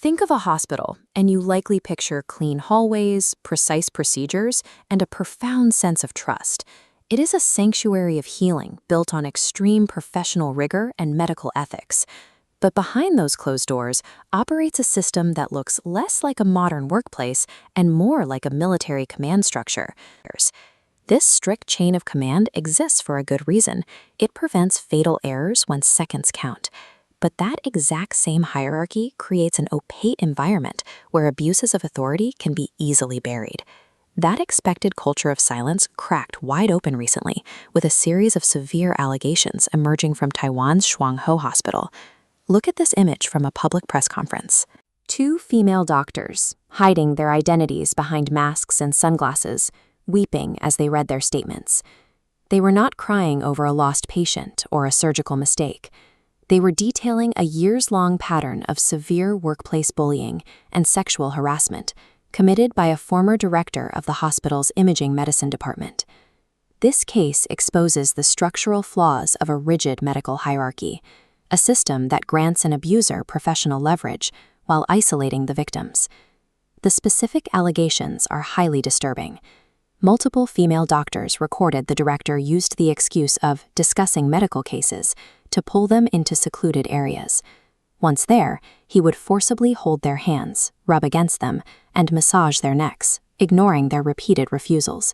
Think of a hospital, and you likely picture clean hallways, precise procedures, and a profound sense of trust. It is a sanctuary of healing built on extreme professional rigor and medical ethics. But behind those closed doors operates a system that looks less like a modern workplace and more like a military command structure. This strict chain of command exists for a good reason. It prevents fatal errors when seconds count. But that exact same hierarchy creates an opaque environment where abuses of authority can be easily buried. That expected culture of silence cracked wide open recently, with a series of severe allegations emerging from Taiwan's Shuang Ho Hospital. Look at this image from a public press conference. Two female doctors, hiding their identities behind masks and sunglasses, weeping as they read their statements. They were not crying over a lost patient or a surgical mistake. They were detailing a years-long pattern of severe workplace bullying and sexual harassment committed by a former director of the hospital's imaging medicine department. This case exposes the structural flaws of a rigid medical hierarchy, a system that grants an abuser professional leverage while isolating the victims. The specific allegations are highly disturbing. Multiple female doctors recorded the director used the excuse of discussing medical cases to pull them into secluded areas. Once there, he would forcibly hold their hands, rub against them, and massage their necks, ignoring their repeated refusals.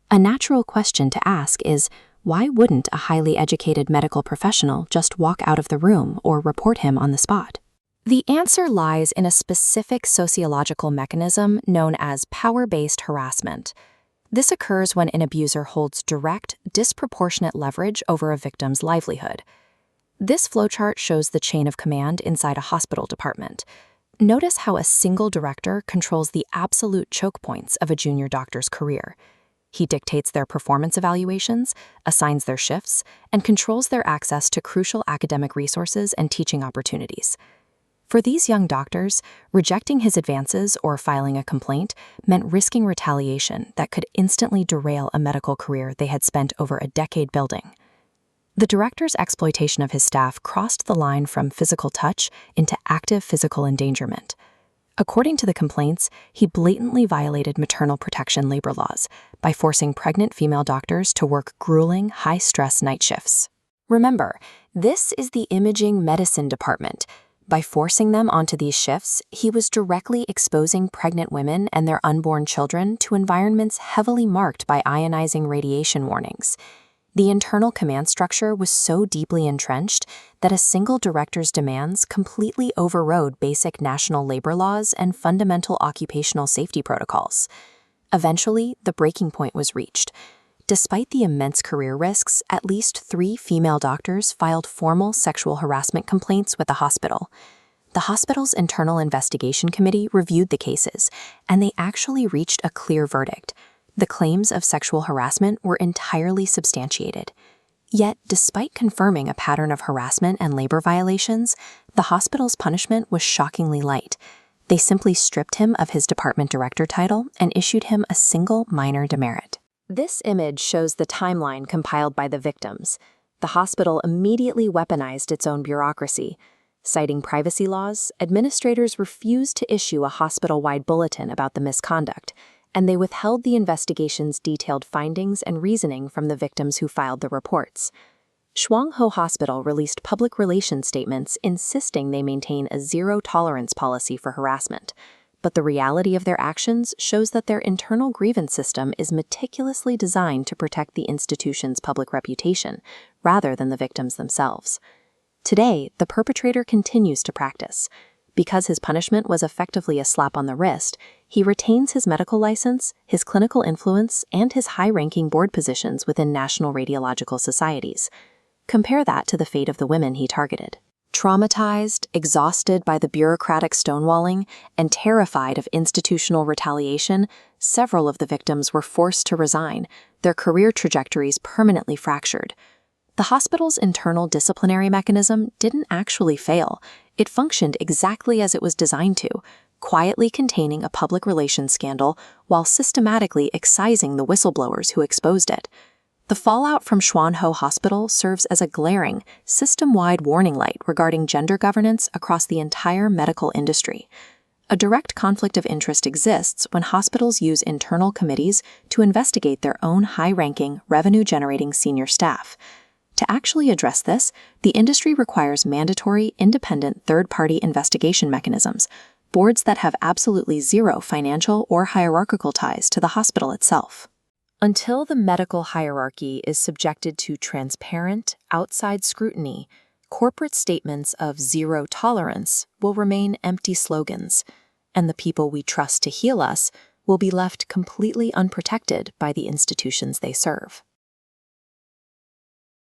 A natural question to ask is, why wouldn't a highly educated medical professional just walk out of the room or report him on the spot? The answer lies in a specific sociological mechanism known as power-based harassment. This occurs when an abuser holds direct, disproportionate leverage over a victim's livelihood. This flowchart shows the chain of command inside a hospital department. Notice how a single director controls the absolute choke points of a junior doctor's career. He dictates their performance evaluations, assigns their shifts, and controls their access to crucial academic resources and teaching opportunities. For these young doctors, rejecting his advances or filing a complaint meant risking retaliation that could instantly derail a medical career they had spent over a decade building. The director's exploitation of his staff crossed the line from physical touch into active physical endangerment. According to the complaints, he blatantly violated maternal protection labor laws by forcing pregnant female doctors to work grueling, high-stress night shifts. Remember, this is the imaging medicine department. By forcing them onto these shifts, he was directly exposing pregnant women and their unborn children to environments heavily marked by ionizing radiation warnings. The internal command structure was so deeply entrenched that a single director's demands completely overrode basic national labor laws and fundamental occupational safety protocols. Eventually, the breaking point was reached. Despite the immense career risks, at least 3 female doctors filed formal sexual harassment complaints with the hospital. The hospital's internal investigation committee reviewed the cases, and they actually reached a clear verdict. The claims of sexual harassment were entirely substantiated. Yet, despite confirming a pattern of harassment and labor violations, the hospital's punishment was shockingly light. They simply stripped him of his department director title and issued him a single minor demerit. This image shows the timeline compiled by the victims. The hospital immediately weaponized its own bureaucracy. Citing privacy laws, administrators refused to issue a hospital-wide bulletin about the misconduct, and they withheld the investigation's detailed findings and reasoning from the victims who filed the reports. Shuang Ho Hospital released public relations statements insisting they maintain a zero-tolerance policy for harassment. But the reality of their actions shows that their internal grievance system is meticulously designed to protect the institution's public reputation, rather than the victims themselves. Today, the perpetrator continues to practice. Because his punishment was effectively a slap on the wrist, he retains his medical license, his clinical influence, and his high-ranking board positions within national radiological societies. Compare that to the fate of the women he targeted. Traumatized, exhausted by the bureaucratic stonewalling, and terrified of institutional retaliation, several of the victims were forced to resign, their career trajectories permanently fractured. The hospital's internal disciplinary mechanism didn't actually fail. It functioned exactly as it was designed to, quietly containing a public relations scandal while systematically excising the whistleblowers who exposed it. The fallout from Shuang Ho Hospital serves as a glaring, system-wide warning light regarding gender governance across the entire medical industry. A direct conflict of interest exists when hospitals use internal committees to investigate their own high-ranking, revenue-generating senior staff. To actually address this, the industry requires mandatory, independent third-party investigation mechanisms, boards that have absolutely zero financial or hierarchical ties to the hospital itself. Until the medical hierarchy is subjected to transparent, outside scrutiny, corporate statements of zero tolerance will remain empty slogans, and the people we trust to heal us will be left completely unprotected by the institutions they serve.